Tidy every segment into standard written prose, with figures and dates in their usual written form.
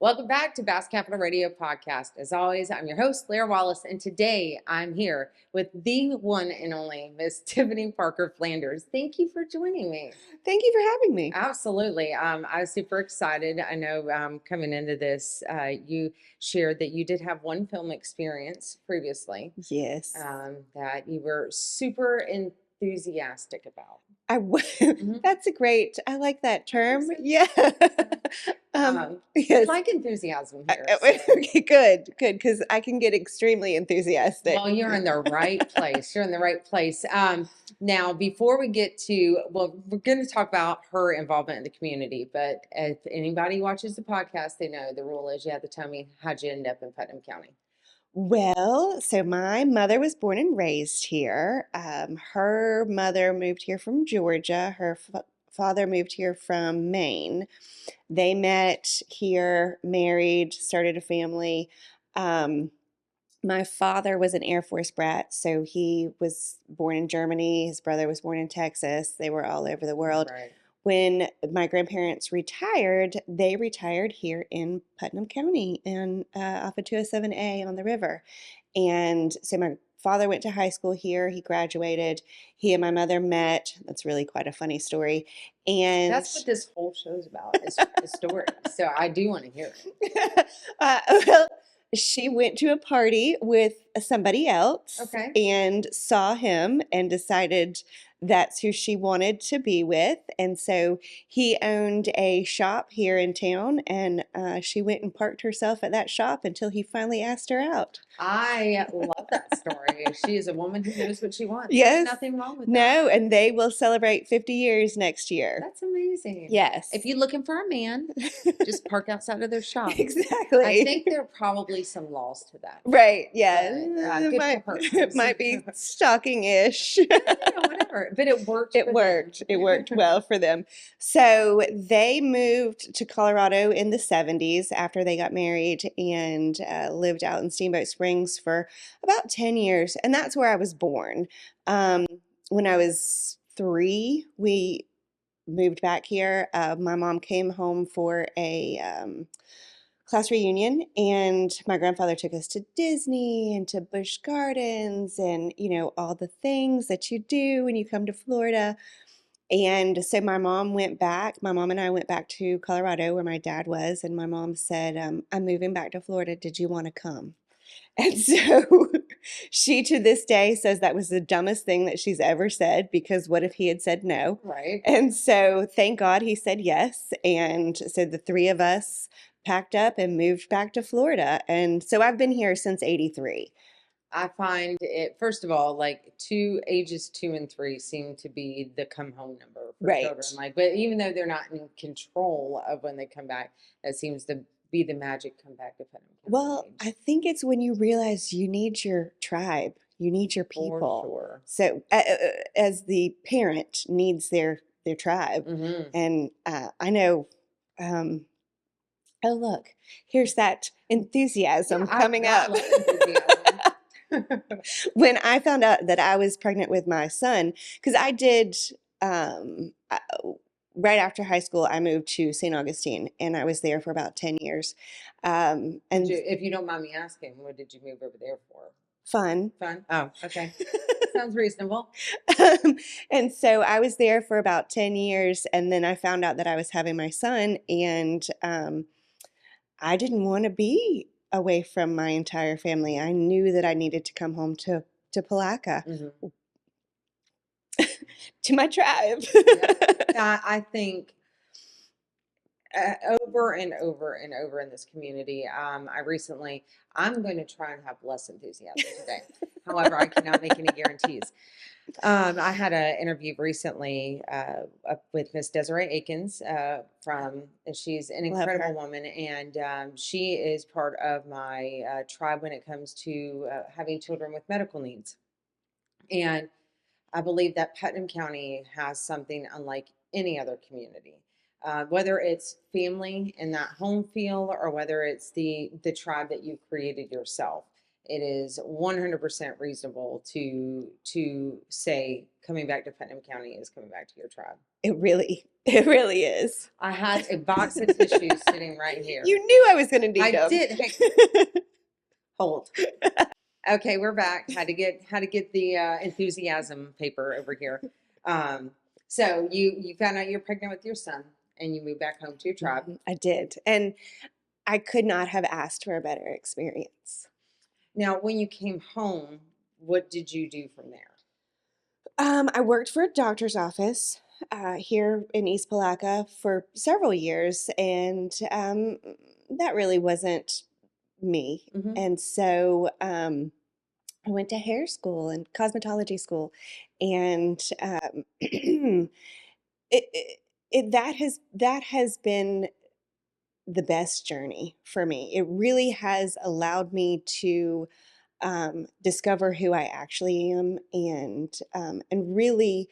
Welcome back to Bass Capital Radio Podcast. As always, I'm your host, Blair Wallace, and today I'm here with the one and only Miss Tiffany Parker Flanders. Thank you for joining me. Thank you for having me. Absolutely. I was super excited. I know coming into this, you shared that you did have one film experience previously Yes. that you were super enthusiastic about. That's I like that term. So. Yeah. Yes. Like enthusiasm here. Okay, good, because I can get extremely enthusiastic. Well, you're in the right place. You're in the right place. Now, before we get to, well, we're going to talk about her involvement in the community, but if anybody watches the podcast, they know the rule is you have to tell me how'd you end up in Putnam County. Well, so my mother was born and raised here. Her mother moved here from Georgia. Her father moved here from Maine. They met here, married, started a family. My father was an Air Force brat, so he was born in Germany. His brother was born in Texas. They were all over the world. Right. When my grandparents retired, they retired here in Putnam County and off of 207A on the river. And so my father went to high school here. He graduated. He and my mother met. That's really quite a funny story. And that's what this whole show's about, is the story. So I do want to hear it. Well, she went to a party with somebody else and saw him and decided that's who she wanted to be with. And so he owned a shop here in town, and she went and parked herself at that shop until he finally asked her out. I love that story. She is a woman who knows what she wants. Yes. There's nothing wrong with that. No, and they will celebrate 50 years next year. That's amazing. Yes. If you're looking for a man, just park outside of their shop. Exactly. I think there are probably some laws to that. Right, yeah. It might be stalking-ish. Whatever. But it worked. It worked well for them. So they moved to Colorado in the 70s after they got married and lived out in Steamboat Springs for about 10 years. And that's where I was born. When I was 3, we moved back here. My mom came home for a class reunion, and my grandfather took us to Disney and to Busch Gardens and, all the things that you do when you come to Florida. And so my mom and I went back to Colorado where my dad was, and my mom said, I'm moving back to Florida. Did you want to come? And so she, to this day, says that was the dumbest thing that she's ever said, because what if he had said no? Right. And so thank God he said yes. And so the three of us packed up and moved back to Florida. And so I've been here since 83. I find it, first of all, like ages 2 and 3 seem to be the come home number for children. But even though they're not in control of when they come back, that seems to be the magic comeback to Putnam County. Well, I think it's when you realize you need your tribe, you need your people. For sure. So as the parent needs their tribe. Mm-hmm. And I know, oh, look, here's that enthusiasm coming up. When I found out that I was pregnant with my son, because I did, right after high school, I moved to St. Augustine, and I was there for about 10 years. And if you don't mind me asking, what did you move over there for? Fun. Oh, okay. Sounds reasonable. And so I was there for about 10 years, and then I found out that I was having my son, and I didn't want to be away from my entire family. I knew that I needed to come home to Palatka, mm-hmm. to my tribe. Yeah. I think over and over and over in this community, I'm going to try and have less enthusiasm today. However, I cannot make any guarantees. I had an interview recently with Miss Desiree Akins and she's an incredible woman, and she is part of my tribe when it comes to having children with medical needs. And I believe that Putnam County has something unlike any other community. Whether it's family in that home feel, or whether it's the tribe that you've created yourself. it is 100% reasonable to say coming back to Putnam County is coming back to your tribe. It really is. I had a box of tissues sitting right here. You knew I was going to need I them. did. Hey, hold. Okay, we're back. Had to get the enthusiasm paper over here. So you found out you're pregnant with your son, and you moved back home to your tribe. I did, and I could not have asked for a better experience. Now, when you came home, what did you do from there? I worked for a doctor's office here in East Palatka for several years, and that really wasn't me. Mhm. And so I went to hair school and cosmetology school, and it, that has been the best journey for me. It really has allowed me to discover who I actually am, and really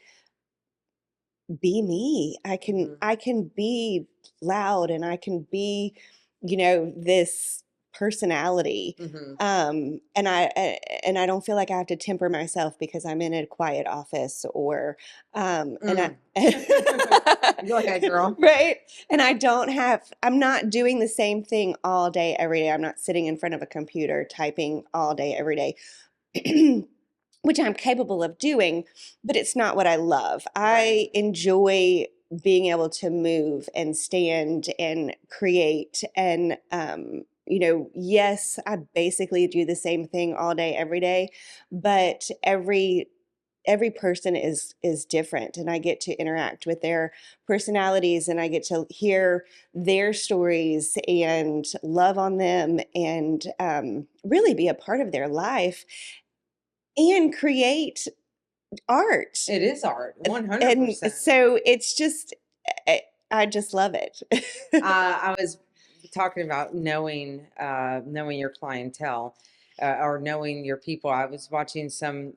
be me. Mhm. I can be loud, and I can be, this personality. Mhm. And I don't feel like I have to temper myself because I'm in a quiet office, or and I Go ahead, girl. right. And I'm not doing the same thing all day every day. I'm not sitting in front of a computer typing all day every day. Which I'm capable of doing, but it's not what I love. I enjoy being able to move and stand and create. And, yes, I basically do the same thing all day, every day, but every person is different, and I get to interact with their personalities, and I get to hear their stories and love on them, and really be a part of their life and create art. It is art, And 100%. so it's just, I just love it. I was talking about knowing your clientele, or knowing your people. I was watching some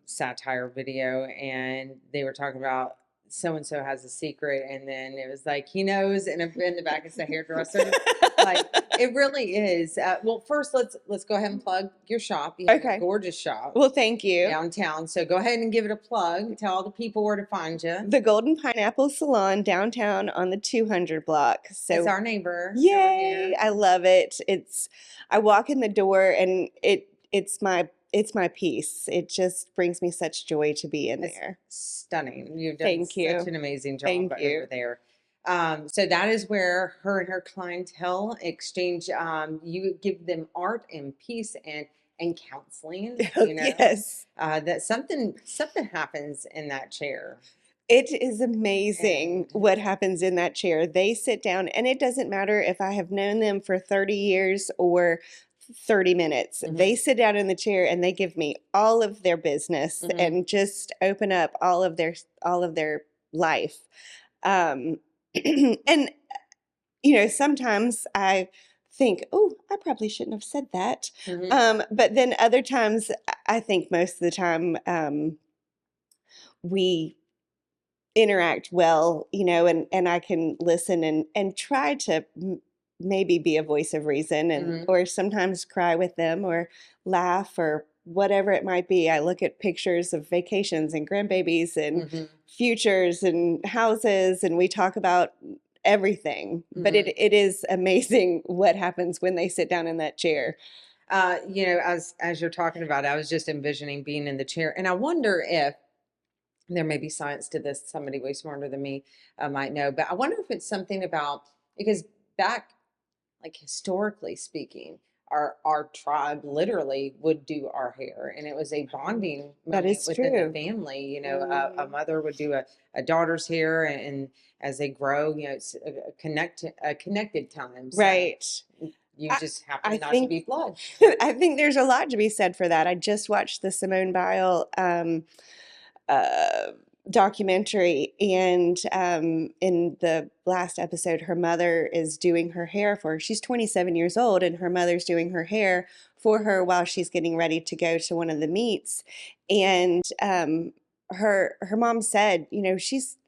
satire video, and they were talking about so and so has a secret, and then it was like he knows, and in the back it's the hairdresser. Like it really is. Well, first let's go ahead and plug your shop. You have Okay. a gorgeous shop Well, thank you. downtown. So go ahead and give it a plug. Tell all the people where to find you. The Golden Pineapple Salon downtown on the 200 block. It's So our neighbor. over yay, here. I love it. I walk in the door, and it's my piece. It just brings me such joy to be in It's there. stunning. You've done Thank you. such an amazing job Thank you. over there. So that is where her and her clientele exchange. You give them art and peace and counseling. You know, Yes. that something happens in that chair. It is amazing And what happens in that chair. They sit down, and it doesn't matter if I have known them for 30 years or 30 minutes. They Mhm. sit down in the chair, and they give me all of their business, Mhm. and just open up all of their life. Um, and sometimes I think, oh, I probably shouldn't have said that. Mhm. But then other times, I think most of the time, we interact well, and I can listen, and try to maybe be a voice of reason, Mhm. or sometimes cry with them, or laugh, or whatever it might be. I look at pictures of vacations and grandbabies and Mhm. futures and houses, and we talk about everything. But Mhm. it is amazing what happens when they sit down in that chair. As you're talking about it, I was just envisioning being in the chair, and I wonder if there may be science to this. Somebody way smarter than me might know, but I wonder if it's something about, because back, like historically speaking, our tribe literally would do our hair, and it was a bonding That moment is within the true. family. A Mhm. mother would do a daughter's hair, and as they grow, it's a connected time. So Right. you I, just I happen not to think be blood. I think there's a lot to be said for that. I just watched the Simone Biles uh, documentary, and in the last episode, her mother is doing her hair for her. She's 27 years old, and her mother's doing her hair for her while she's getting ready to go to one of the meets. And her mom said,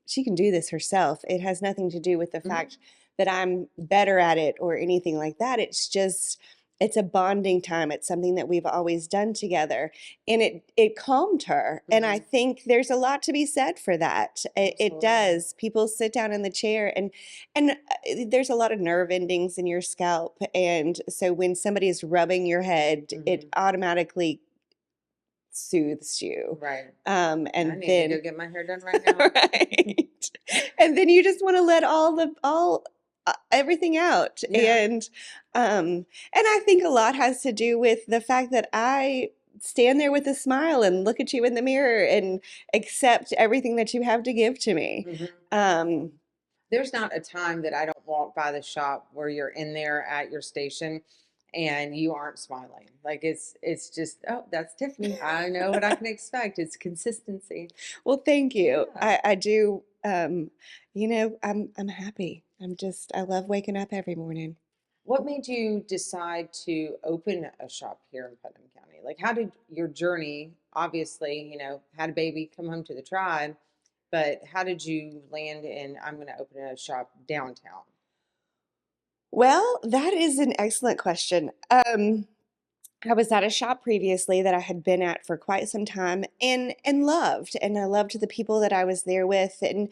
she can do this herself. It has nothing to do with the Mhm. fact that I'm better at it or anything like that. It's just it's a bonding time. It's something that we've always done together, and it calmed her. And I think there's a lot to be said for that. It Absolutely. does. People sit down in the chair, and there's a lot of nerve endings in your scalp, and so when somebody is rubbing your head, it automatically soothes you. Right. And I need then to go get my hair done right now. right, and then you just want to let all everything out. Yeah. And I think a lot has to do with the fact that I stand there with a smile and look at you in the mirror and accept everything that you have to give to me. There's not a time that I don't walk by the shop where you're in there at your station and you aren't smiling. Like it's just, oh, that's Tiffany. I know what I can expect. It's consistency. Well, thank you. Yeah. I do. I'm happy. I love waking up every morning. What made you decide to open a shop here in Putnam County? Like, how did your journey, obviously, had a baby, come home to the tribe, but how did you land in, I'm going to open a shop downtown? Well, that is an excellent question. I was at a shop previously that I had been at for quite some time and loved, and I loved the people that I was there with. And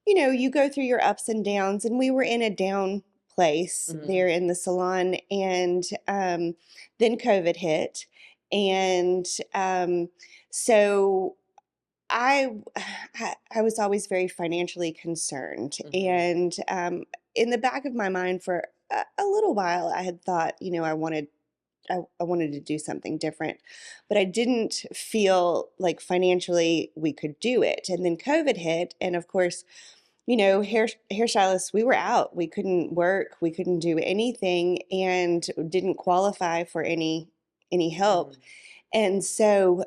you go through your ups and downs, and we were in a down place there in the salon, and then COVID hit, and so I I was always very financially concerned, and in the back of my mind for a little while, I had thought, I wanted to do something different, but I didn't feel like financially we could do it. And then COVID hit, and of course, hairstylists, we were out. We couldn't work. We couldn't do anything, and didn't qualify for any help. And so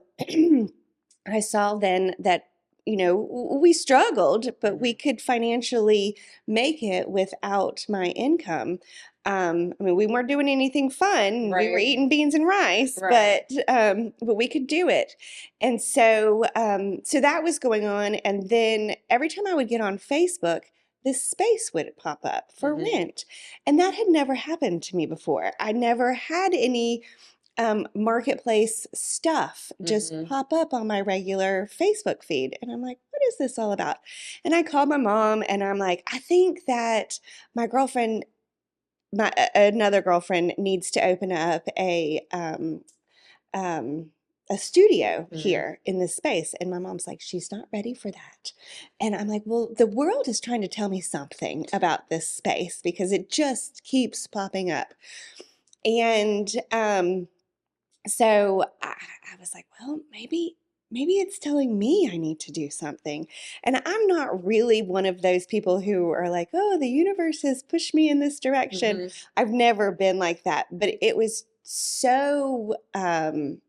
I saw then that, we struggled, but we could financially make it without my income. I mean, we weren't doing anything fun. We were Right. eating beans and rice, Right. but we could do it. And so, so that was going on. And then every time I would get on Facebook, this space would pop up for rent. And that had never happened to me before. I never had any marketplace stuff just pop up on my regular Facebook feed. And I'm like, what is this all about? And I called my mom, and I'm like, I think that my girlfriend, another girlfriend, needs to open up a studio here in this space. And my mom's like, she's not ready for that. And I'm like, well, the world is trying to tell me something about this space because it just keeps popping up. And so I was like, well, maybe it's telling me I need to do something. And I'm not really one of those people who are like, oh, the universe has pushed me in this direction. I've never been like that, but it was so in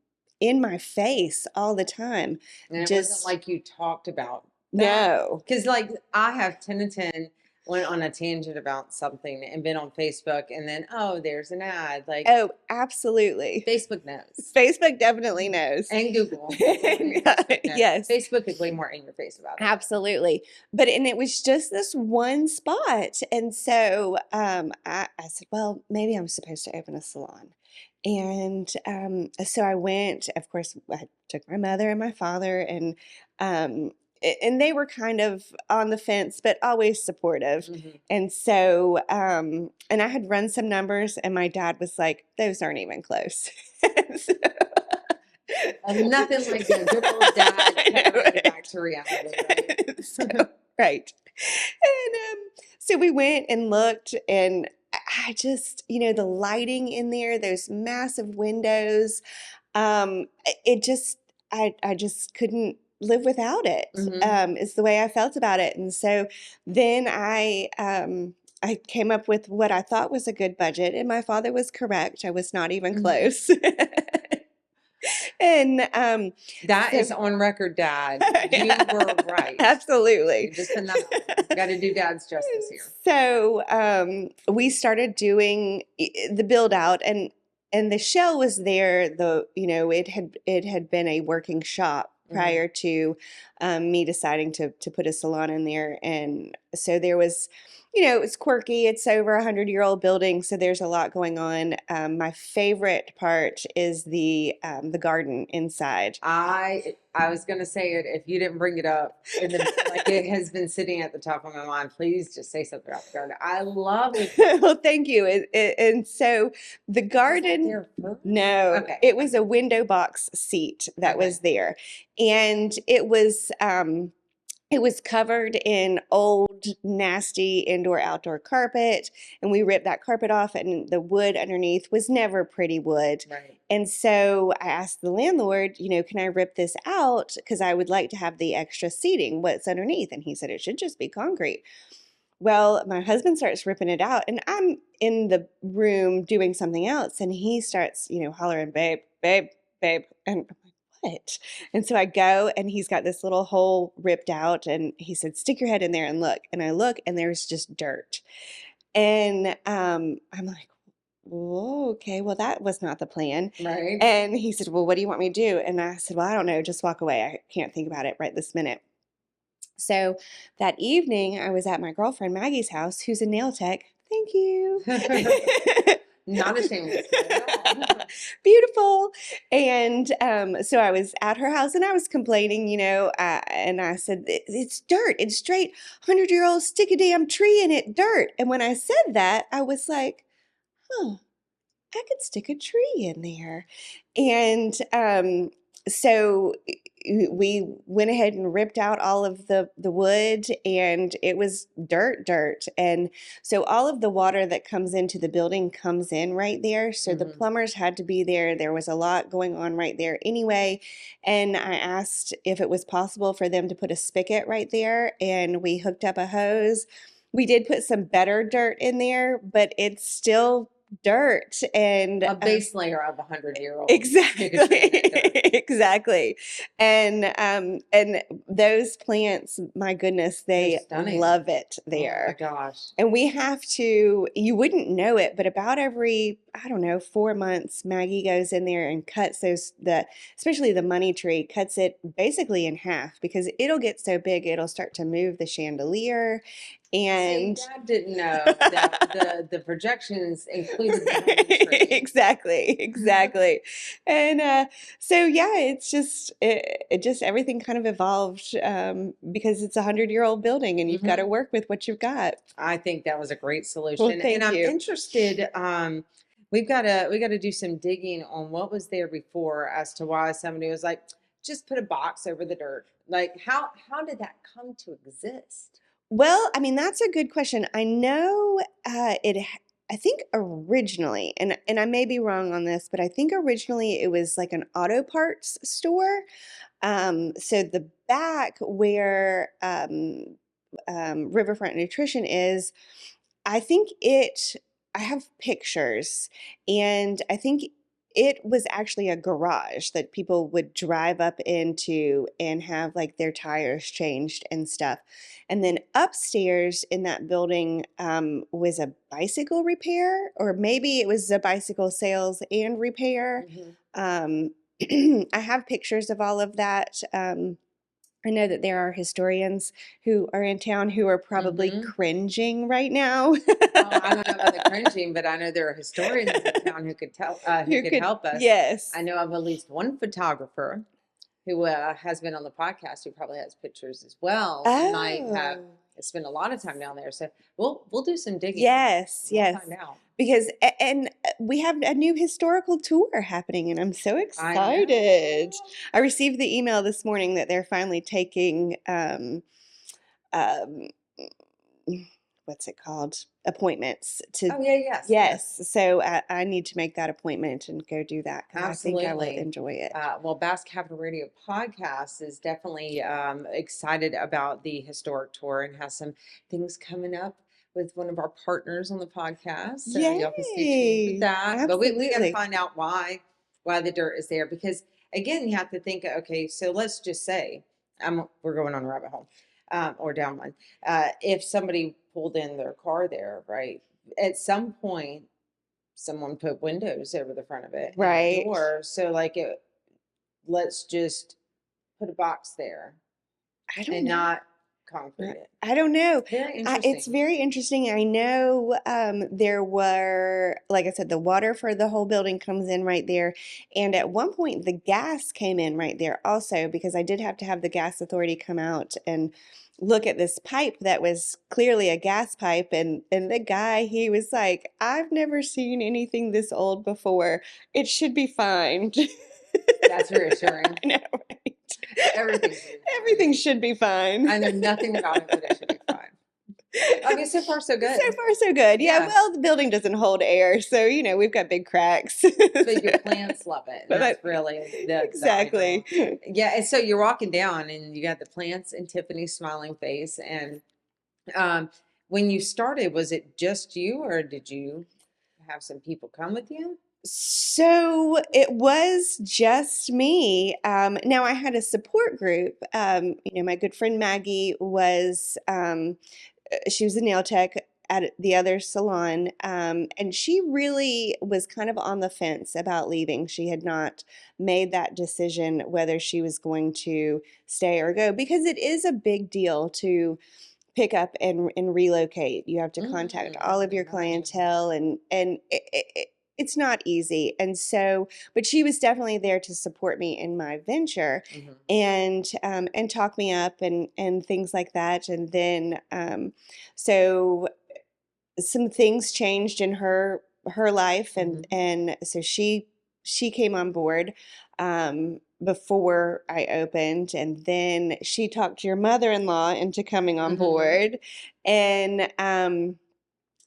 my face all the time. And it Just wasn't like you talked about that. no. Because like I have 10 to 10 went on a tangent about something and been on Facebook, and then, oh, there's an ad. Like, Oh, absolutely. Facebook knows. Facebook definitely knows. And Google. Facebook knows. Yes. Facebook is way more in your face about it. Absolutely. And it was just this one spot. And so I said, well, maybe I'm supposed to open a salon. And so I went. Of course, I took my mother and my father, and they were kind of on the fence, but always supportive. And so, and I had run some numbers, and my dad was like, those aren't even close. So, And nothing like a good old dad coming back to reality. Right? So, right. And so we went and looked, and I just, the lighting in there, those massive windows, it just, I just couldn't live without it. Is the way I felt about it. And so then I came up with what I thought was a good budget, and my father was correct. I was not even close. And that is on record, Dad. You were right. Absolutely. You just got to do Dad's justice here. So we started doing the build out, and the shell was there. It had been a working shop prior to me deciding to put a salon in there. And so there was, it's quirky. It's over 100-year-old building, so there's a lot going on. My favorite part is the garden inside. I was gonna say it if you didn't bring it up, and then like it has been sitting at the top of my mind. Please just say something about the garden. I love it. Well, thank you. And so the Was that garden, there first? no, Okay. it was a window box seat that Okay. was there, and it was covered in old, nasty indoor-outdoor carpet, and we ripped that carpet off, and the wood underneath was never pretty wood. Right. And so I asked the landlord, can I rip this out? Because I would like to have the extra seating. What's underneath? And he said it should just be concrete. Well, my husband starts ripping it out, and I'm in the room doing something else, and he starts, hollering, babe, babe, babe. And I'm like, what? And so I go, and he's got this little hole ripped out, and he said, stick your head in there and look. And I look, and there's just dirt. And I'm like, whoa, okay, well, that was not the plan. Right. And he said, well, what do you want me to do? And I said, well, I don't know, just walk away. I can't think about it right this minute. So that evening, I was at my girlfriend Maggie's house, who's a nail tech. Thank you. Not ashamed of it. Beautiful. And so I was at her house and I was complaining, and I said, it's dirt. It's straight 100-year-old stick a damn tree in it, dirt. And when I said that, I was like, huh, I could stick a tree in there. And so we went ahead and ripped out all of the wood, and it was dirt. And so all of the water that comes into the building comes in right there. So the plumbers had to be there. There was a lot going on right there anyway. And I asked if it was possible for them to put a spigot right there, and we hooked up a hose. We did put some better dirt in there, but it's still dirt and A base layer of 100-year-old. exactly. Exactly. And those plants, my goodness, they stunning. love it there. Oh my gosh. And we have to, you wouldn't know it, but about every, 4 months, Maggie goes in there and cuts especially the money tree, cuts it basically in half, because it'll get so big, it'll start to move the chandelier. And see, Dad didn't know that the projections included the money tree. exactly. And so yeah, it's just everything kind of evolved because it's a 100-year-old building, and you've got to work with what you've got. I think that was a great solution. Well, thank and I'm you. interested, we gotta do some digging on what was there before as to why somebody was like, just put a box over the dirt. Like how did that come to exist? Well, that's a good question. I know I think originally, and I may be wrong on this, but I think originally it was like an auto parts store. So the back where Riverfront Nutrition is, I think I have pictures, and I think it was actually a garage that people would drive up into and have like their tires changed and stuff. And then upstairs in that building was a bicycle repair, or maybe it was a bicycle sales and repair. I have pictures of all of that. I know that there are historians who are in town who are probably cringing right now. I don't know about the cringing, but I know there are historians in town who could tell, who could help us. Yes. I know of at least one photographer who has been on the podcast who probably has pictures as well. And might have spent a lot of time down there. So we'll do some digging. Yes, We'll yes. find out. Because and we have a new historical tour happening, and I'm so excited. I received the email this morning that they're finally taking what's it called? Appointments to. Oh yeah, yes. So I need to make that appointment and go do that, because I think I will enjoy it. Well, Basque Capital Radio Podcast is definitely excited about the historic tour and has some things coming up with one of our partners on the podcast. So y'all can stay tuned for that. Absolutely. But we got to find out why the dirt is there, because again, you have to think, okay, so let's just say we're going on a rabbit hole or down one. If somebody pulled in their car there, right, at some point someone put windows over the front of it, right? Door, so like let's just put a box there. I don't and know. not concrete it. I don't know. Very It's interesting. very interesting. I know there were, like I said, the water for the whole building comes in right there. And at one point, the gas came in right there also, because I did have to have the gas authority come out and look at this pipe that was clearly a gas pipe. And the guy, he was like, I've never seen anything this old before. It should be fine. That's reassuring. I know, right? Everything should be fine. Everything should be fine. I know nothing about it, but it should be fine. I mean, so far so good. So far, so good. Yeah, Yeah. well, the building doesn't hold air, so we've got big cracks. But your plants love it. But That's really the exactly. ideal. Yeah, and so you're walking down and you got the plants and Tiffany's smiling face. And when you started, was it just you or did you have some people come with you? So it was just me. Now I had a support group. My good friend Maggie was she was a nail tech at the other salon, and she really was kind of on the fence about leaving. She had not made that decision whether she was going to stay or go, because it is a big deal to pick up and relocate. You have to contact all of your clientele, and it's not easy. And so, but she was definitely there to support me in my venture, and talk me up and things like that. And then so some things changed in her life, and so she came on board before I opened, and then she talked your mother-in-law into coming on board, and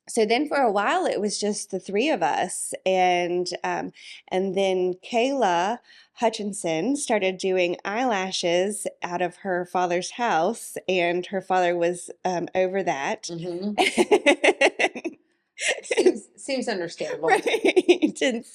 so then for a while it was just the three of us, and then Kayla Hutchinson started doing eyelashes out of her father's house, and her father was over that. Seems understandable. Right. And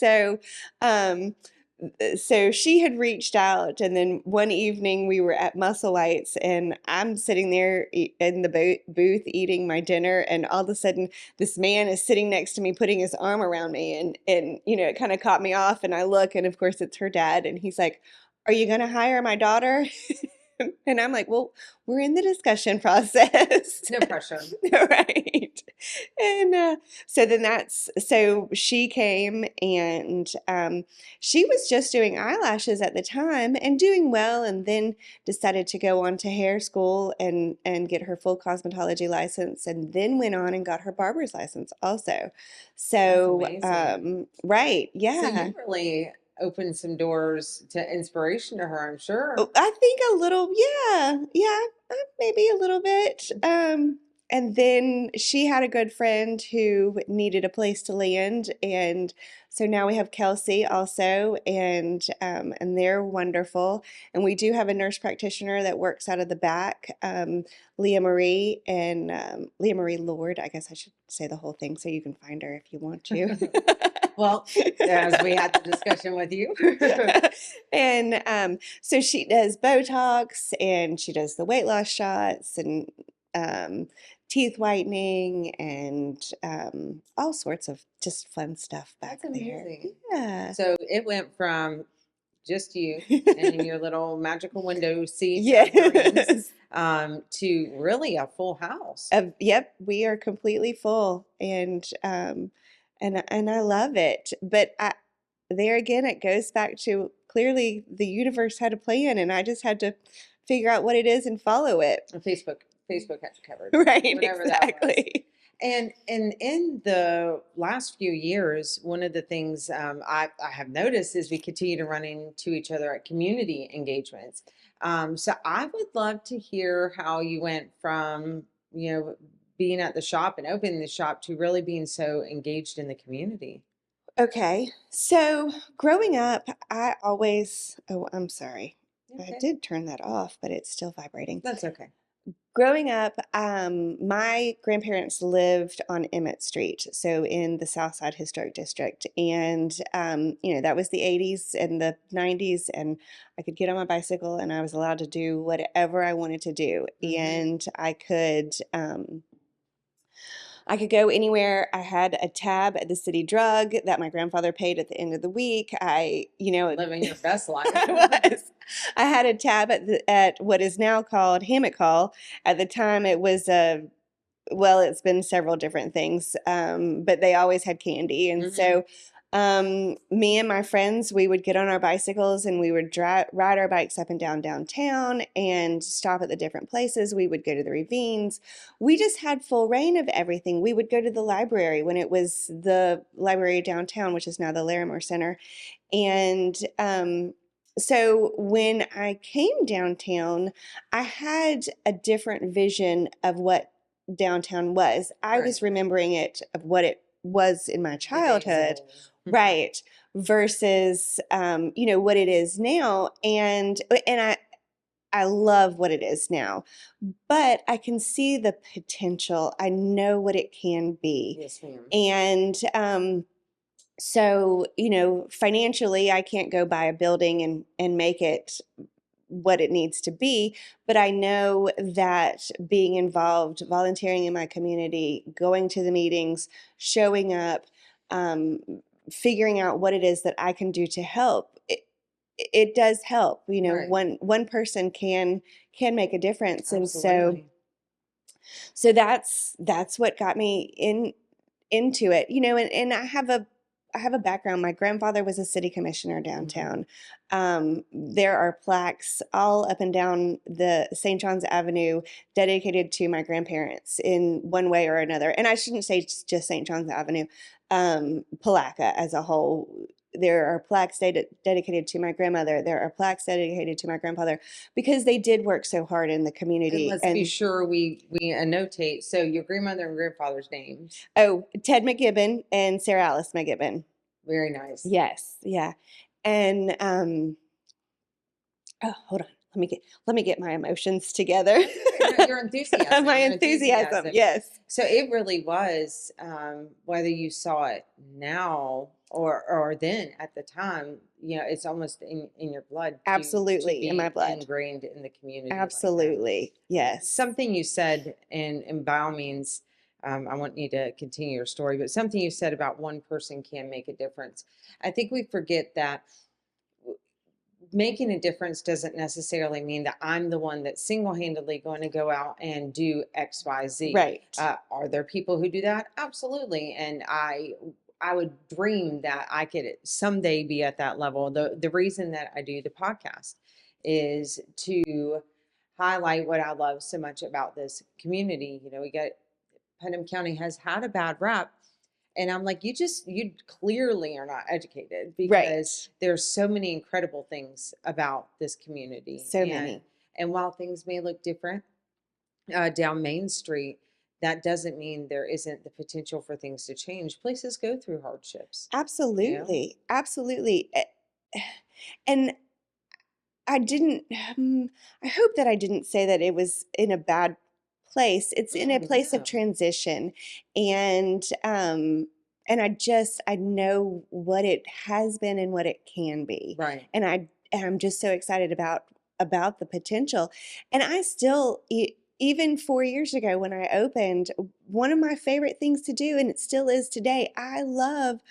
so she had reached out, and then one evening we were at Musselwhite's, and I'm sitting there in the booth eating my dinner, and all of a sudden this man is sitting next to me putting his arm around me, and it kind of caught me off, and I look, and of course it's her dad, and he's like, "Are you going to hire my daughter?" And I'm like, "Well, we're in the discussion process." No pressure. Right. And so she came, and she was just doing eyelashes at the time and doing well, and then decided to go on to hair school and get her full cosmetology license, and then went on and got her barber's license also. So, right. Yeah. So you really opened some doors to inspiration to her, I'm sure. I think a little, yeah, maybe a little bit. And then she had a good friend who needed a place to land, and so now we have Kelsey also, and they're wonderful. And we do have a nurse practitioner that works out of the back, Leah Marie Lord. I guess I should say the whole thing so you can find her if you want to. Well, as we had the discussion with you. And so she does Botox, and she does the weight loss shots, and teeth whitening, and all sorts of just fun stuff back That's there. amazing. Yeah. So it went from just you and your little magical window seats Yes. to really a full house. Yep, we are completely full, and I love it. But there again, it goes back to clearly the universe had a plan, and I just had to figure out what it is and follow it. Facebook had you covered. Right, Whatever exactly. That was. And in the last few years, one of the things I have noticed is we continue to run into each other at community engagements. So I would love to hear how you went from, being at the shop and opening the shop to really being so engaged in the community. Okay, so growing up, I'm sorry. Okay. I did turn that off, but it's still vibrating. That's okay. Growing up, my grandparents lived on Emmett Street, so in the Southside Historic District. And, that was the 80s and the 90s, and I could get on my bicycle and I was allowed to do whatever I wanted to do. And I could I could go anywhere. I had a tab at the city drug that my grandfather paid at the end of the week. Living your best life. I was. I had a tab at what is now called Hammock Hall. At the time, it was it's been several different things, but they always had candy. And so me and my friends, we would get on our bicycles and we would ride our bikes up and down downtown and stop at the different places. We would go to the ravines. We just had full reign of everything. We would go to the library when it was the library downtown, which is now the Larimore Center. And so when I came downtown, I had a different vision of what downtown was. I was remembering it of what it was in my childhood, right, versus what it is now, and I love what it is now, but I can see the potential. I know what it can be. Yes, ma'am. And so, financially, I can't go buy a building and make it what it needs to be, but I know that being involved, volunteering in my community, going to the meetings, showing up, figuring out what it is that I can do to help, it does help. Right. One person can make a difference. Absolutely. And so that's what got me into it. And I have a background. My grandfather was a city commissioner downtown. There are plaques all up and down the St. John's Avenue dedicated to my grandparents in one way or another. And I shouldn't say just St. John's Avenue, Palatka as a whole. There are plaques dedicated to my grandmother. There are plaques dedicated to my grandfather because they did work so hard in the community. And let's be sure we annotate. So your grandmother and grandfather's names. Oh, Ted McGibbon and Sarah Alice McGibbon. Very nice. Yes, yeah. And hold on. Let me get my emotions together. Your enthusiasm. My enthusiasm. Yes. So it really was, whether you saw it now or then at the time, it's almost in your blood. Absolutely, in my blood. Ingrained in the community. Absolutely, like yes. Something you said, and by all means, I want you to continue your story, but something you said about one person can make a difference. I think we forget that making a difference doesn't necessarily mean that I'm the one that's single-handedly going to go out and do X, Y, Z. Right. Are there people who do that? Absolutely. And I would dream that I could someday be at that level. The reason that I do the podcast is to highlight what I love so much about this community. Putnam County has had a bad rap. And I'm like, you clearly are not educated because there's so many incredible things about this community. So many. And while things may look different down Main Street, that doesn't mean there isn't the potential for things to change. Places go through hardships. Absolutely. Absolutely. And I hope that I didn't say that it was in a bad place. It's in a place of transition. And I know what it has been and what it can be. Right. And I'm just so excited about the potential. And I still, even 4 years ago when I opened, one of my favorite things to do, and it still is today, I love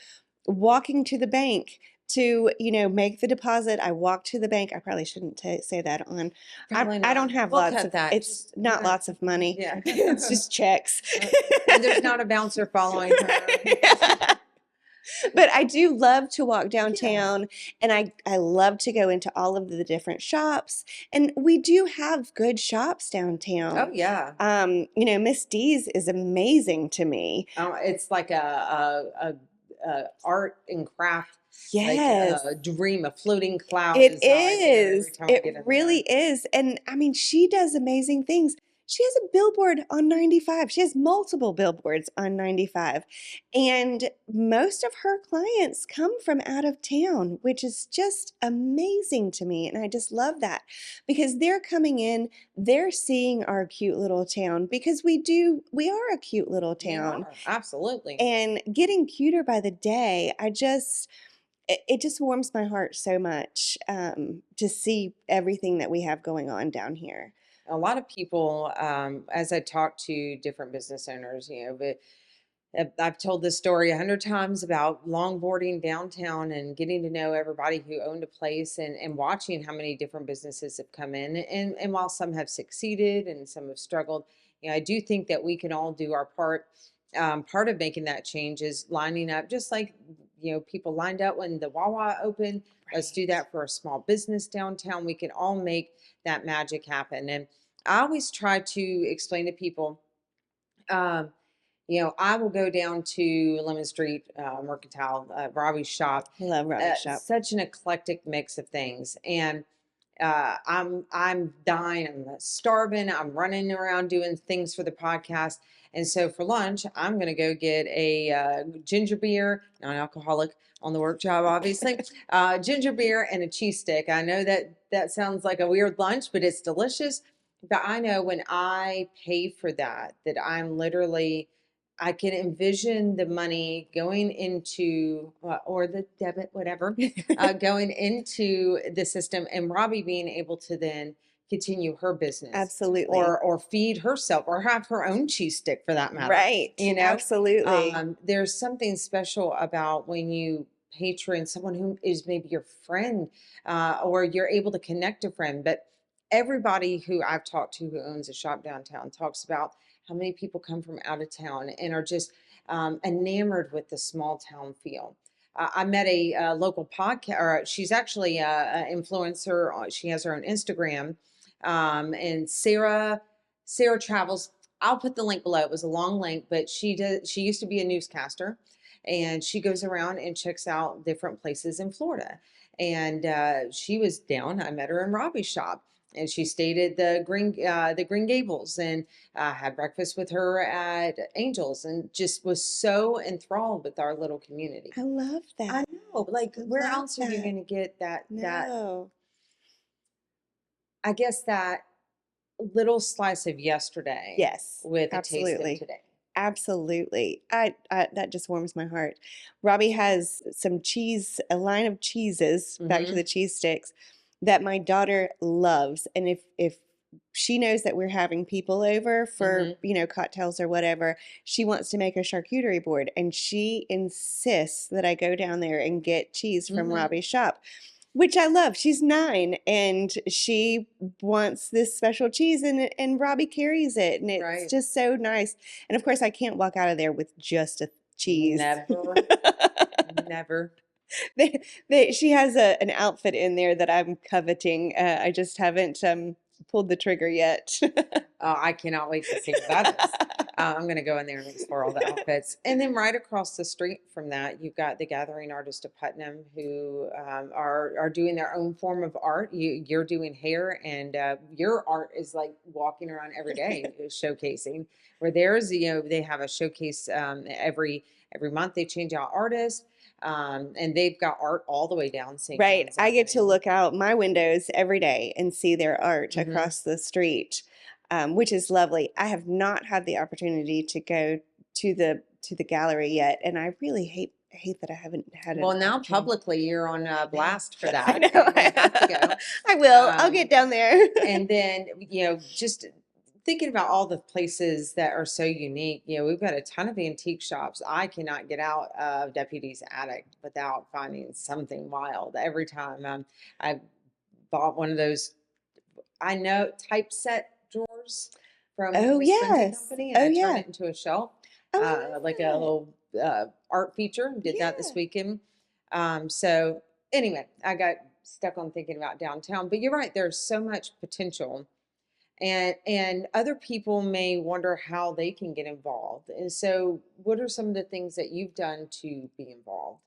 walking to the bank to, make the deposit. I walk to the bank. I probably shouldn't say that on. I don't have lots of that. It's not lots of money. Yeah. It's just checks. And there's not a bouncer following her. But I do love to walk downtown, and I love to go into all of the different shops. And we do have good shops downtown. Oh yeah. Miss D's is amazing to me. It's like a art and craft. Yes. Like a dream, a floating cloud. It is. It really is. And I mean, she does amazing things. She has a billboard on 95. She has multiple billboards on 95. And most of her clients come from out of town, which is just amazing to me. And I just love that because they're coming in, they're seeing our cute little town because we are a cute little town. Absolutely. And getting cuter by the day, it just warms my heart so much to see everything that we have going on down here. a lot of people, as I talk to different business owners, but I've told this story 100 times about longboarding downtown and getting to know everybody who owned a place, and watching how many different businesses have come in. And while some have succeeded and some have struggled, I do think that we can all do our part. Part of making that change is lining up, just like, people lined up when the Wawa opened. Let's do Right. that for a small business downtown. We can all make that magic happen. And I always try to explain to people, um, I will go down to Lemon Street Mercantile, Robbie's shop. I love Robbie Shop. Such an eclectic mix of things, and I'm dying. I'm starving. I'm running around doing things for the podcast, and so for lunch, I'm gonna go get a ginger beer, non-alcoholic, on the work job, obviously. Ginger beer and a cheese stick. I know that that sounds like a weird lunch, but it's delicious. But I know when I pay for that, that I'm literally, I can envision the money going into, or the debit, whatever, going into the system, and Robbie being able to then continue her business, Absolutely. or feed herself, or have her own cheese stick for that matter. Right. Absolutely. There's something special about when you patron someone who is maybe your friend, or you're able to connect a friend. But everybody who I've talked to who owns a shop downtown talks about how many people come from out of town and are just enamored with the small town feel. I met a local podcast, or she's actually an influencer. She has her own Instagram, and Sarah travels. I'll put the link below. It was a long link, but she used to be a newscaster, and she goes around and checks out different places in Florida. And she was down. I met her in Robbie's shop, and she stayed at the Green Gables, and had breakfast with her at Angels, and just was so enthralled with our little community. I love I that. know, like, I where love else are you that. going to get that? No. I guess that little slice of yesterday Yes. with a taste of Absolutely. today. Absolutely. I that just warms my heart. Robbie has some cheese, a line of cheeses, back to Mm-hmm. the cheese sticks, that my daughter loves. And if she knows that we're having people over for, Mm-hmm. cocktails or whatever, she wants to make a charcuterie board, and she insists that I go down there and get cheese from Mm-hmm. Robbie's shop, which I love. She's 9 and she wants this special cheese, and Robbie carries it, and it's Right. just so nice. And of course I can't walk out of there with just a cheese. Never, never. She has an outfit in there that I'm coveting. I just haven't pulled the trigger yet. I cannot wait to see what that is. I'm going to go in there and explore all the outfits. And then right across the street from that, you've got the Gathering Artists of Putnam, who are doing their own form of art. You're doing hair, and your art is like walking around every day showcasing. Where theirs, they have a showcase every month. They change out artists, and they've got art all the way down St. Right. John's I get to Avenue. look out my windows every day and see their art Mm-hmm. across the street, which is lovely. I have not had the opportunity to go to the gallery yet, and I really hate that I haven't had an Well, now opportunity. publicly you're on blast for I that. know. And you have to go. I will. I'll Um, get down there. And then, just thinking about all the places that are so unique, we've got a ton of antique shops. I cannot get out of Deputy's attic without finding something wild every time. I bought one of those, I know, typeset drawers from Oh, Miss Printing yes. Company, and Oh, I turned yeah. it into a shelf, Oh, I love like a that. little art feature. Did that this Yeah. weekend. So anyway, I got stuck on thinking about downtown, but you're right. There's so much potential, and other people may wonder how they can get involved. And so, what are some of the things that you've done to be involved?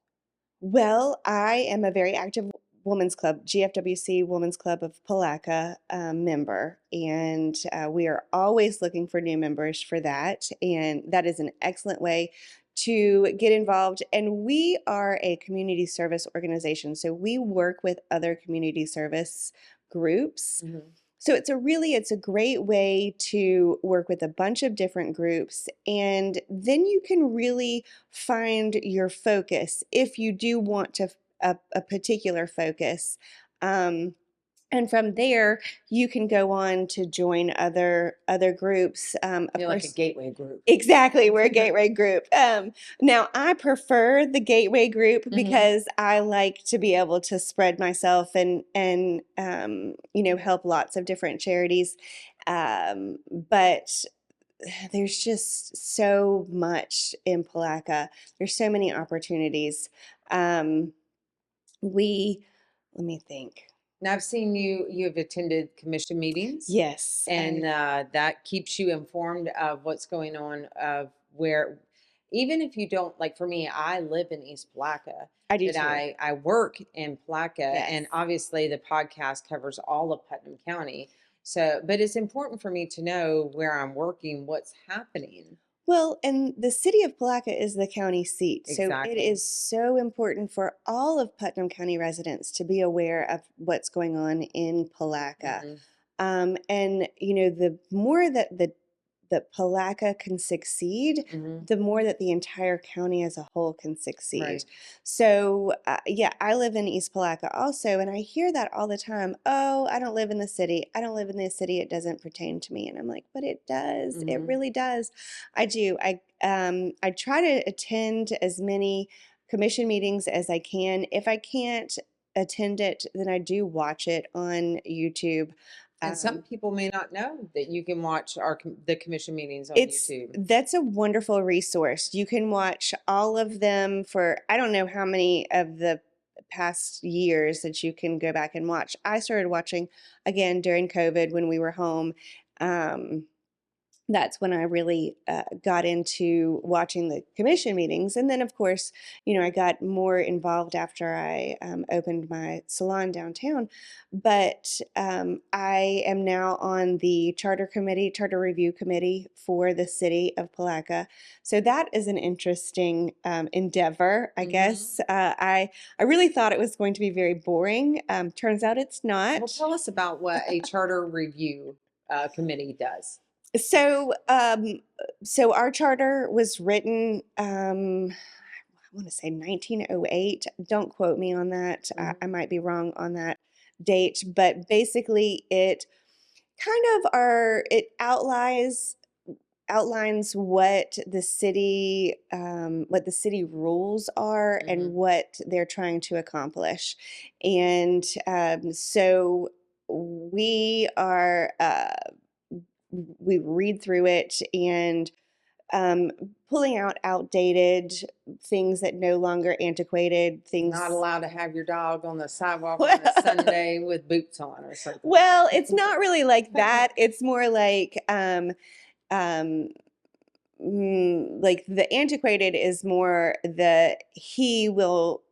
Well, I am a very active women's club, GFWC Women's Club of Palatka member, and we are always looking for new members for that. And that is an excellent way to get involved. And we are a community service organization, so we work with other community service groups. Mm-hmm. So it's a great way to work with a bunch of different groups, and then you can really find your focus if you do want to a particular focus. And from there, you can go on to join other groups. Of You're like a course, gateway group. exactly, we're a gateway group. Now, I prefer the gateway group Mhm. because I like to be able to spread myself and help lots of different charities. But there's just so much in Palatka. There's so many opportunities. Um, we Let me think. Now I've seen you've attended commission meetings, Yes, and that keeps you informed of what's going on, of where, even if you don't, like for me, I live in East Palatka, I do but too. I work in Palatka, Yes. and obviously the podcast covers all of Putnam County. So, but it's important for me to know where I'm working, what's happening. Well, and the city of Palatka is the county seat, so it Exactly. is so important for all of Putnam County residents to be aware of what's going on in Palatka. Mhm. And the more that the Palatka can succeed, Mhm. the more that the entire county as a whole can succeed. Right. So, yeah, I live in East Palatka also, and I hear that all the time. Oh, I don't live in the city. I don't live in the city. It doesn't pertain to me. And I'm like, but it does. It Mhm. really does. I do. I try to attend as many commission meetings as I can. If I can't attend it, then I do watch it on YouTube. And some Um, people may not know that you can watch the commission meetings on It's YouTube. That's a wonderful resource. You can watch all of them for I don't know how many of the past years that you can go back and watch. I started watching again during COVID when we were home. Um, that's when I really got into watching the commission meetings. And then, of course, I got more involved after I opened my salon downtown. But I am now on the charter review committee for the city of Palatka. So that is an interesting endeavor, I Mhm. guess. I really thought it was going to be very boring. Turns out it's Well, not. tell us about what a charter review committee does. So, so our charter was written, I want to say 1908. Don't quote me on that. I Mhm. might be wrong on that date, but basically, it kind of it outlines what the city rules are and Mhm. what they're trying to accomplish, and so we are. We read through it and um, pulling out outdated things that no longer antiquated Not things. allowed to have your dog on the sidewalk on a Well, Sunday with boots on or something. well, it's not really like that. It's more um, like the antiquated is more the he will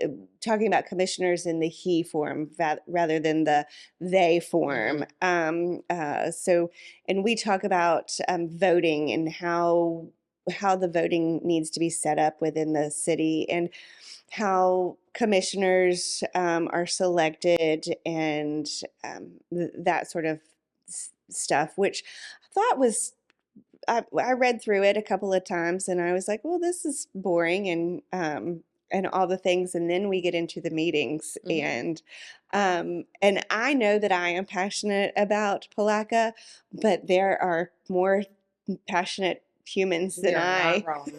uh, talking about commissioners in the he form rather than the they form. Mhm. So, and we talk about voting and how the voting needs to be set up within the city and how commissioners are selected and that sort of stuff, which I thought was I read through it a couple of times and I was like, well, this is boring and all the things. And then we get into the meetings Mhm. and I know that I am passionate about Palatka, but there are more passionate humans than You're not I. wrong.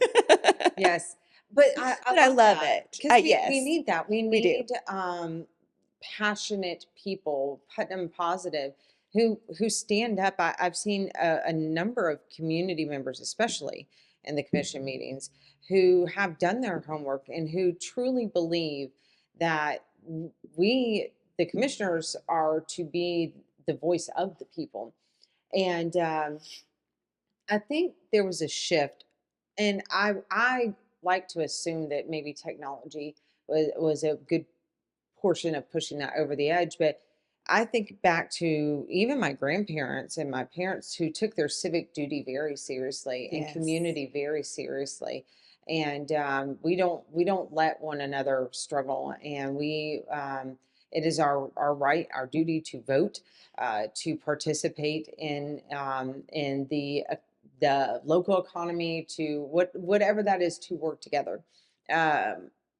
Yes. But I But I love love that it. because we Yes, need that. We we do. need passionate people, Putnam positive, who stand up. I've seen a number of community members, especially in the commission meetings, who have done their homework and who truly believe that we, the commissioners, are to be the voice of the people. And I think there was a shift, and I like to assume that maybe technology was a good portion of pushing that over the edge. But I think back to even my grandparents and my parents who took their civic duty very seriously and Yes. community very seriously. And we don't let one another struggle, and it is our right, our duty to vote, to participate in the local economy, to whatever that is, to work together.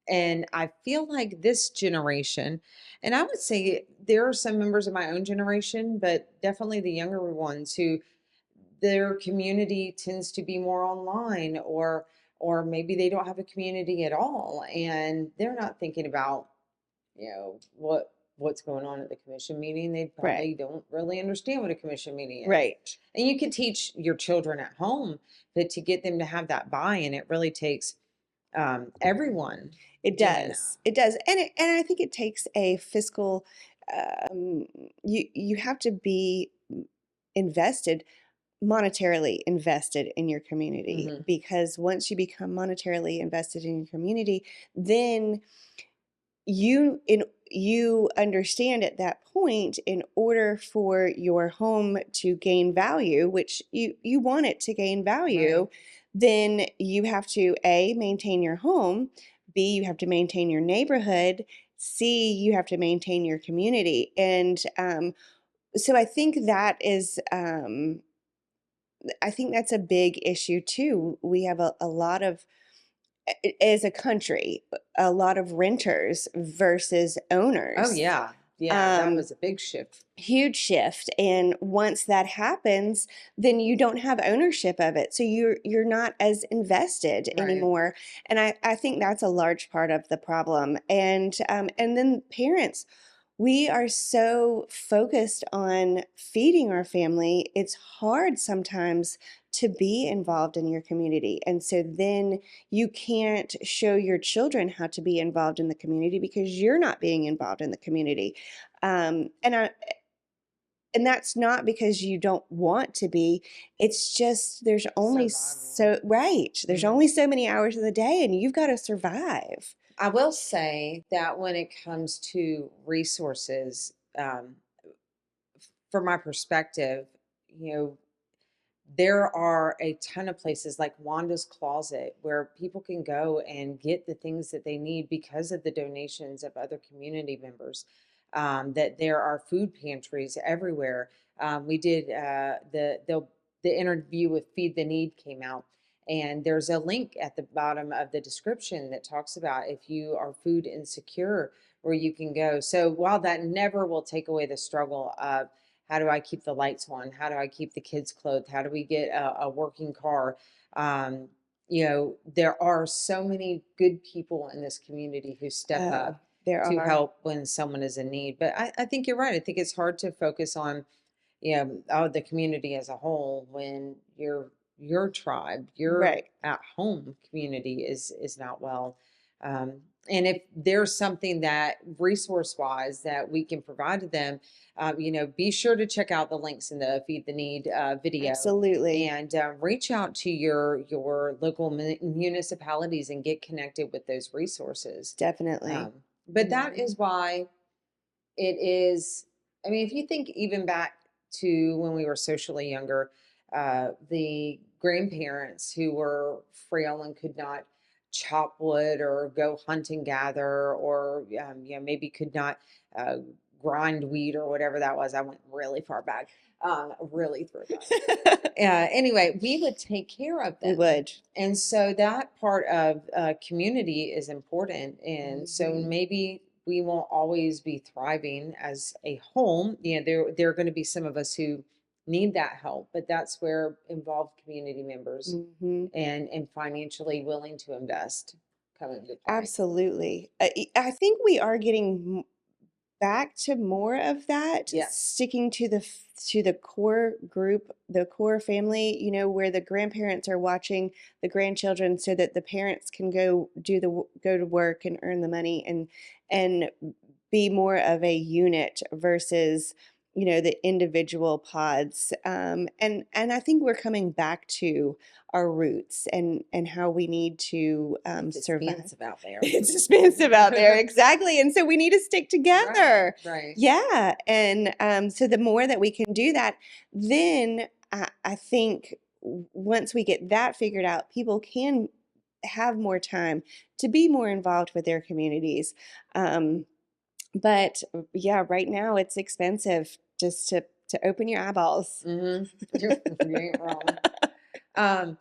And I feel like this generation, and I would say there are some members of my own generation, but definitely the younger ones who their community tends to be more online, or maybe they don't have a community at all, and they're not thinking about, what's going on at the commission meeting. They Right. probably don't really understand what a commission meeting is. Right. And you can teach your children at home, but to get them to have that buy-in, it really takes everyone It doing that. does. It does. And I think it takes a fiscal you have to be invested, monetarily invested in your community, Hmm. because once you become monetarily invested in your community, then you understand at that point, in order for your home to gain value, which you want it to gain value, Right. then you have to A, maintain your home, B, you have to maintain your neighborhood, C, you have to maintain your community. And so I think that's a big issue too. We have a lot of, as a country, a lot of renters versus Oh owners. yeah. Yeah, that Um, was a big shift. Huge shift. And once that happens, then you don't have ownership of it. So you're not as invested Right. anymore. And I think that's a large part of the problem. And then parents, we are so focused on feeding our family, it's hard sometimes to be involved in your community. And so then you can't show your children how to be involved in the community because you're not being involved in the community. Um, and I, and that's not because you don't want to be. It's just there's only Survival. so right. There's Mhm. only so many hours of the day, and you've got to survive. I will say that when it comes to resources, from my perspective, you know, there are a ton of places like Wanda's Closet where people can go and get the things that they need because of the donations of other community members. That there are food pantries everywhere. We did the interview with Feed the Need came out, and there's a link at the bottom of the description that talks about if you are food insecure, where you can go. So while that never will take away the struggle of how do I keep the lights on? How do I keep the kids clothed? How do we get a working car? Um, there are so many good people in this community who step Oh, up there to are. help when someone is in need. But I think you're right. I think it's hard to focus on, the community as a whole when your tribe, your Right. at home community is not well. Um, and if there's something that resource wise that we can provide to them, be sure to check out the links in the Feed the Need video, Absolutely. and reach out to your local municipalities and get connected with those resources. Definitely. But that Mhm. is why it is, I mean, if you think even back to when we were socially younger, the grandparents who were frail and could not chop wood or go hunt and gather, or maybe could not uh, grind wheat or whatever that was. I went really far back, really throwback. Anyway, we would take care of We them. would. And so that part of community is important. And so Mhm. maybe we won't always be thriving as a home. There are going to be some of us who need that help, but that's where involved community members Mhm. and financially willing to invest come into play. Absolutely. I think we are getting back to more of that, Yes. sticking to the core group, the core family, where the grandparents are watching the grandchildren so that the parents can go to work and earn the money, and be more of a unit versus the individual pods. And I think we're coming back to our roots, and how we need to It's survive. expensive out there. It's expensive out there, exactly, and so we need to stick Right, together. right. Yeah, and so the more that we can do that, then I think once we get that figured out, people can have more time to be more involved with their communities. But yeah, right now it's expensive just to open your eyeballs. Mm-hmm. You ain't wrong. Um,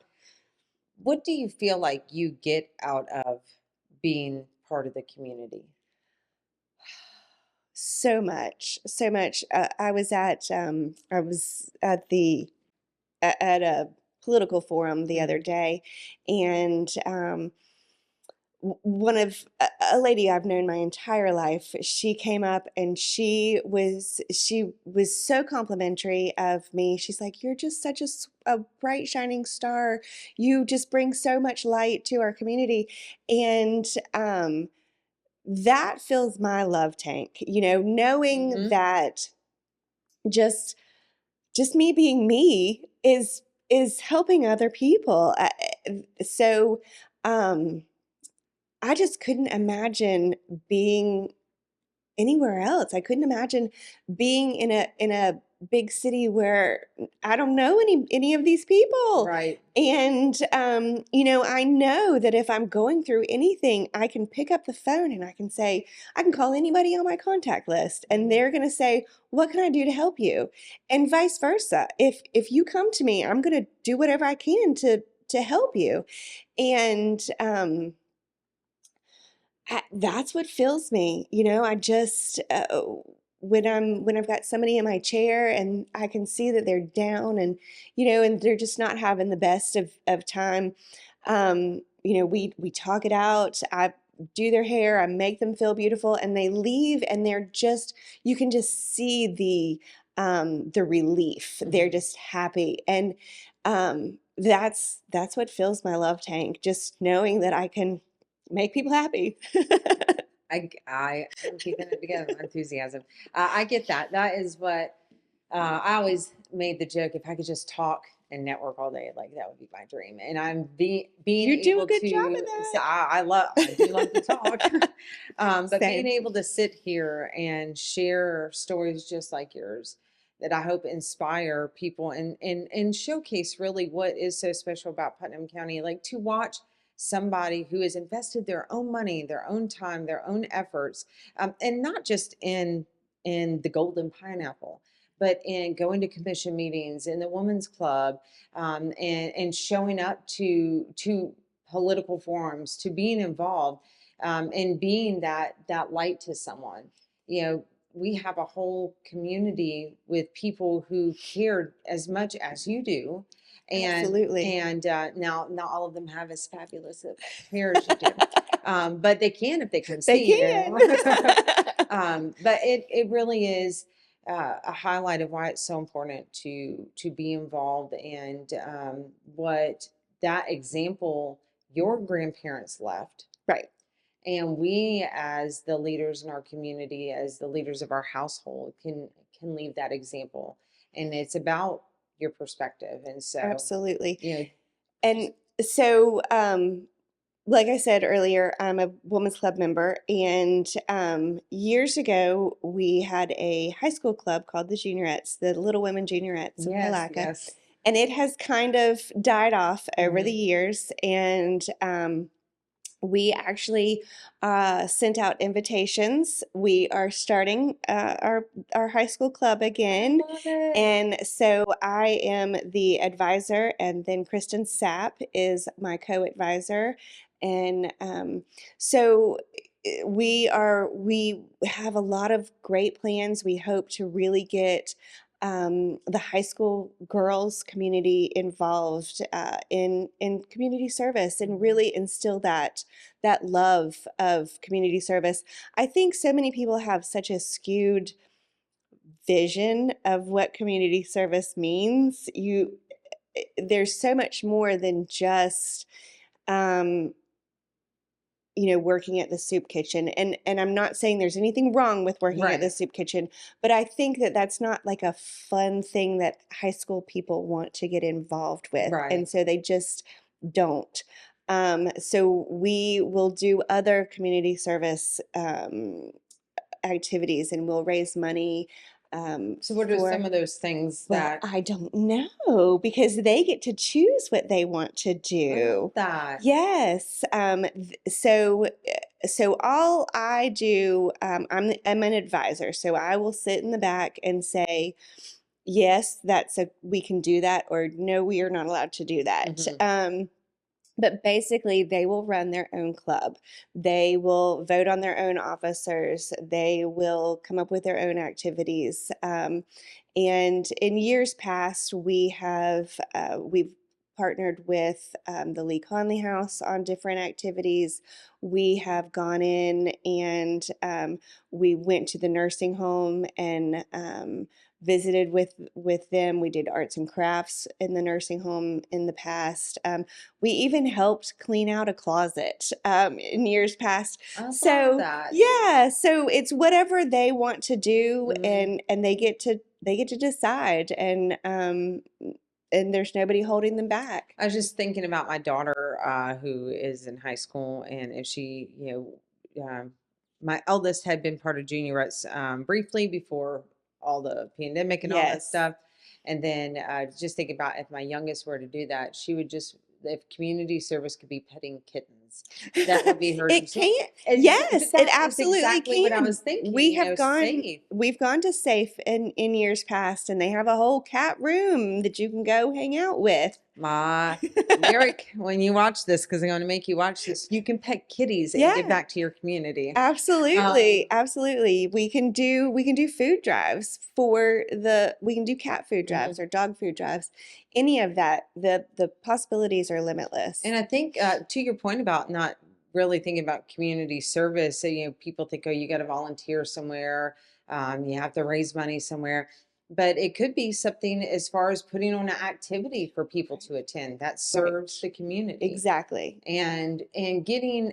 what do you feel like you get out of being part of the community? So much, so much. I was at at a political forum the other Mhm. day, and one of a lady I've known my entire life, she came up and she was so complimentary of me. She's like, "You're just such a bright shining star. You just bring so much light to our community," and that fills my love tank. Knowing Mhm. that just just me being me is helping other people. So. Um, I just couldn't imagine being anywhere else. I couldn't imagine being in a big city where I don't know any of these people. Right. And I know that if I'm going through anything, I can pick up the phone and I can call anybody on my contact list, and Mhm. they're going to say, "What can I do to help you?" And vice versa. If you come to me, I'm going to do whatever I can to help you. And that's what fills me. I just when I've got somebody in my chair and I can see that they're down, and and they're just not having the best of time. We talk it out. I do their hair. I make them feel beautiful, and they leave, and they're just you can just see the relief. They're Mhm. just happy, and that's what fills my love tank. Just knowing that I can make people happy. I'm keeping it together. My enthusiasm. I get that. That is what I always made the joke. If I could just talk and network all day, like that would be my dream. And I'm being You do a able good job to. of So that. I do love to talk, but being Same. able to sit here and share stories just like yours that I hope inspire people and showcase really what is so special about Putnam County. Like to watch somebody who has invested their own money, their own time, their own efforts, and not just in the Golden Pineapple, but in going to commission meetings in the Women's Club, and showing up to political forums, to being involved, and being that light to someone. You know, we have a whole community with people who cared as much as you do, Absolutely. and now not all of them have as fabulous of hair as you do, but they can if they come They see can. you. But it really is a highlight of why it's so important to be involved, and what that example your grandparents left, Right. and we as the leaders in our community, as the leaders of our household, can leave that example. And it's about your perspective. And so, Absolutely. you know, just And so, like I said earlier, I'm a women's club member, and years ago we had a high school club called the Juniorettes, the Little Women Juniorettes of yes, Palatka, yes. and it has kind of died off over the Hmm. years. And we actually sent out invitations. We are starting our high school club I again, love it. and so I am the advisor, and then Kristen Sapp is my co-advisor, and so we have a lot of great plans. We hope to really get the high school girls community involved in community service, and Mhm. really instill that love of community service. I think so many people have such a skewed vision of what community service means. There's so much more than just um, working at the soup kitchen. And I'm not saying there's anything wrong with working at the Right, soup kitchen, but I think that that's not like a fun thing that high school people want to get involved with, and right. so they just don't. So we will do other community service activities, and we'll raise money So, what are some for. of those things Well, that I don't know, because they get to choose what they want to I love do. that? Yes. So all I do, I'm an advisor. So I will sit in the back and say, yes, we can do that, or no, we are not allowed to do that. Hmm. But basically, they will run their own club. They will vote on their own officers. They will come up with their own activities. And in years past, we've partnered with the Lee Conley House on different activities. We have gone in and we went to the nursing home and visited with them. We did arts and crafts in the nursing home in the past. We even helped clean out a closet in years past. I love So that. yeah, so it's whatever they want to do, Mhm. and they get to decide, and there's nobody holding them back. I was just thinking about my daughter, who is in high school, and if she, my eldest had been part of juniorettes briefly before all the pandemic and all that Yes. stuff, and then just think about if my youngest were to do that, she would just, if community service could be petting kittens, that would be her. It can. And Yes, that it is absolutely exactly what I can. was thinking. We have gone Safe. we've gone to Safe in years past, and they have a whole cat room that you can go hang out with. My Lyric, when you watch this, because I'm going to make you watch this, you can pet kitties and give Yeah. back to your community. Absolutely, absolutely. We can do food drives we can do cat food drives or dog food drives. Any of that. The possibilities are limitless. And I think to your point about not really thinking about community service, so, people think, oh, you got to volunteer somewhere, you have to raise money somewhere, but it could be something as far as putting on an activity for people to attend that serves the community. Exactly. And getting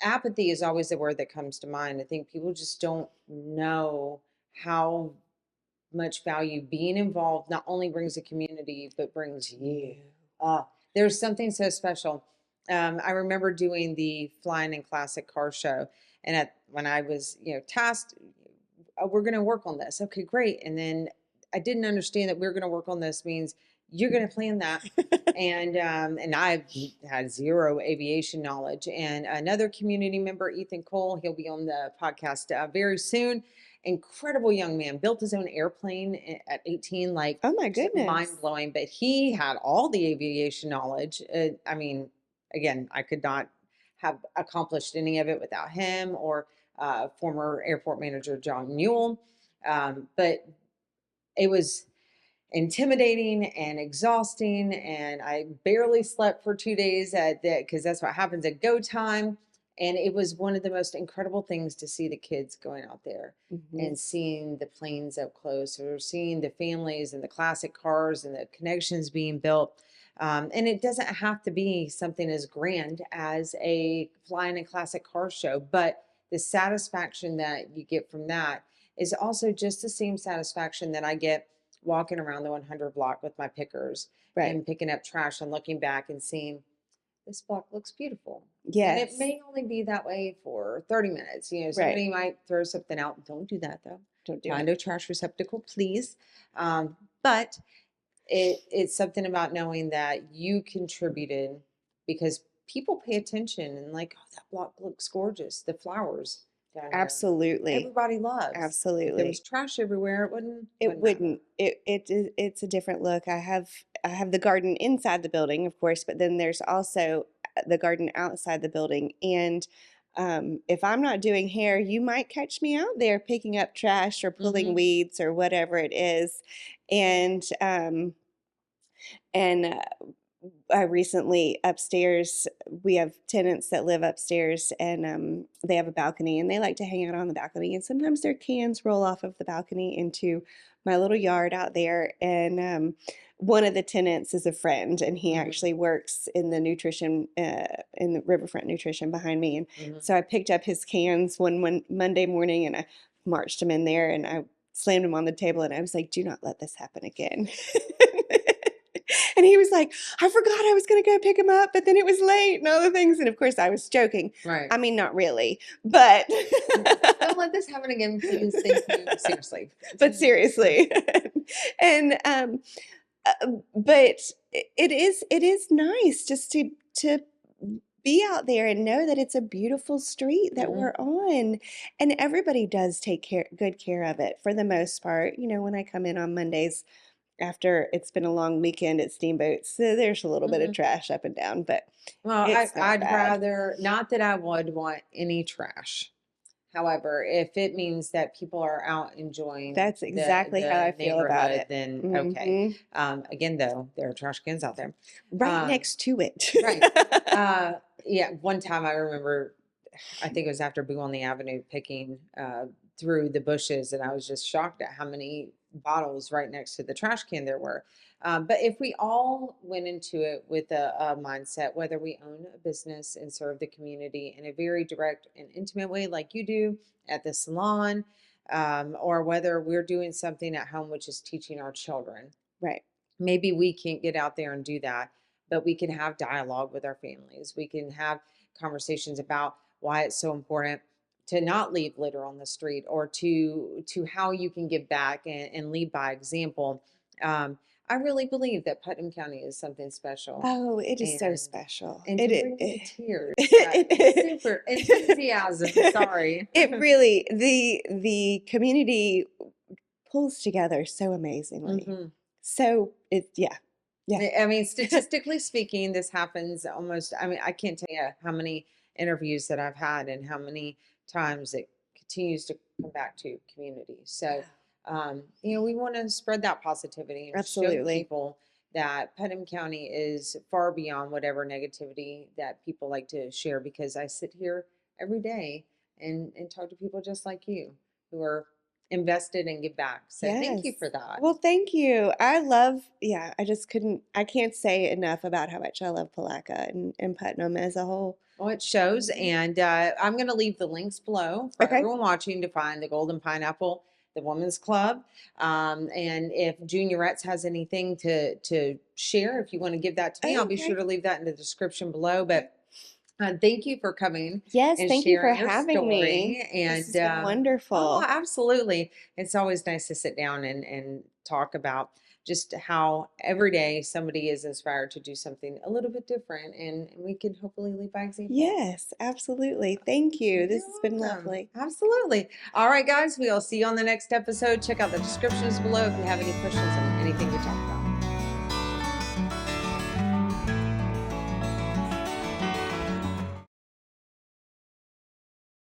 apathy is always the word that comes to mind. I think people just don't know how much value being involved not only brings the community, but brings you. Uh, there's something so special. I remember doing the Flying and Classic Car Show, and when I was, tasked, we're going to work on this. Okay, great. And then I didn't understand that we're going to work on this means you're going to plan that. And I've had zero aviation knowledge. And another community member, Ethan Cole, he'll be on the podcast very soon. Incredible young man, built his own airplane at 18, like, Oh my goodness. mind blowing. But he had all the aviation knowledge. I mean, again, I could not have accomplished any of it without him or former airport manager John Newell. But it was intimidating and exhausting, and I barely slept for 2 days at that, because that's what happens at go time. And it was one of the most incredible things to see the kids going out there and seeing the planes up close, or seeing the families and the classic cars and the connections being built. And it doesn't have to be something as grand as a Flying and Classic Car Show, but the satisfaction that you get from that is also just the same satisfaction that I get walking around the 100 block with my pickers Right. and picking up trash and looking back and seeing this block looks beautiful. Yes. And it may only be that way for 30 minutes. Somebody might throw something out. Don't do that though. Don't do Find a trash receptacle, please. But it's something about knowing that you contributed, because people pay attention and like, oh, that block looks gorgeous. The flowers down here. Absolutely. Everybody loves. If there Absolutely. was trash everywhere, it wouldn't. It wouldn't. It's a different look. I have the garden inside the building, of course, but then there's also the garden outside the building. And if I'm not doing hair, you might catch me out there picking up trash or pulling weeds or whatever it is. And I recently upstairs, we have tenants that live upstairs, and they have a balcony, and they like to hang out on the balcony. And sometimes their cans roll off of the balcony into my little yard out there. And one of the tenants is a friend, and he actually works in the nutrition, in the Riverfront Nutrition behind me. And so I picked up his cans one Monday morning, and I marched him in there, and I slammed him on the table, and I was like, "Do not let this happen again." And he was like, "I forgot I was going to go pick him up, but then it was late and all the things." And of course, I was joking. Right. I mean, not really, but don't let this happen again, please. Thank you. Seriously. But seriously. And but it is nice just to be out there and know that it's a beautiful street that we're on, and everybody does take good care of it for the most part. When I come in on Mondays, after it's been a long weekend at Steamboat, so there's a little bit of Mhm. trash up and down, but Well, it's not I'd bad. rather, not that I would want any trash. However, if it means that people are out enjoying That's exactly how I the feel about neighborhood, it. then okay. Mhm. Again, though, there are trash cans out there. Right Um, next to it. right. Yeah, one time I remember, I think it was after Boo on the Avenue picking through the bushes, and I was just shocked at how many bottles right next to the trash can there were. But if we all went into it with a mindset, whether we own a business and serve the community in a very direct and intimate way, like you do at the salon, or whether we're doing something at home, which is teaching our children, Right. maybe we can't get out there and do that, but we can have dialogue with our families. We can have conversations about why it's so important to not leave litter on the street, or to how you can give back and lead by example. I really believe that Putnam County is something special, Oh, it is so and special. to bring me to tears, It, super enthusiasm. Sorry. it really the community pulls together so amazingly. hmm So yeah. I mean, statistically speaking, this happens almost, I mean, I can't tell you how many interviews that I've had and how many times it continues to come back to community. So, we want to spread that positivity and show Absolutely. people that Putnam County is far beyond whatever negativity that people like to share, because I sit here every day and talk to people just like you who are invested and give back. So thank you Yes. for that. Well, thank you. I can't say enough about how much I love Palatka and Putnam as a whole. Well, it shows, Mhm. and I'm going to leave the links below for Okay. everyone watching to find the Golden Pineapple, the Women's Club, and if Juniorettes has anything to share, if you want to give that to me, I'll be Okay. sure to leave that in the description below. But thank you for coming Yes, and thank you for sharing your having me. story. This And has been oh, wonderful. absolutely, it's always nice to sit down and talk about just how every day somebody is inspired to do something a little bit different, and we can hopefully lead by example. Yes, absolutely. Thank you. This has been Welcome. lovely. Absolutely. All right, guys, we'll see you on the next episode. Check out the descriptions below if you have any questions on anything we talked about.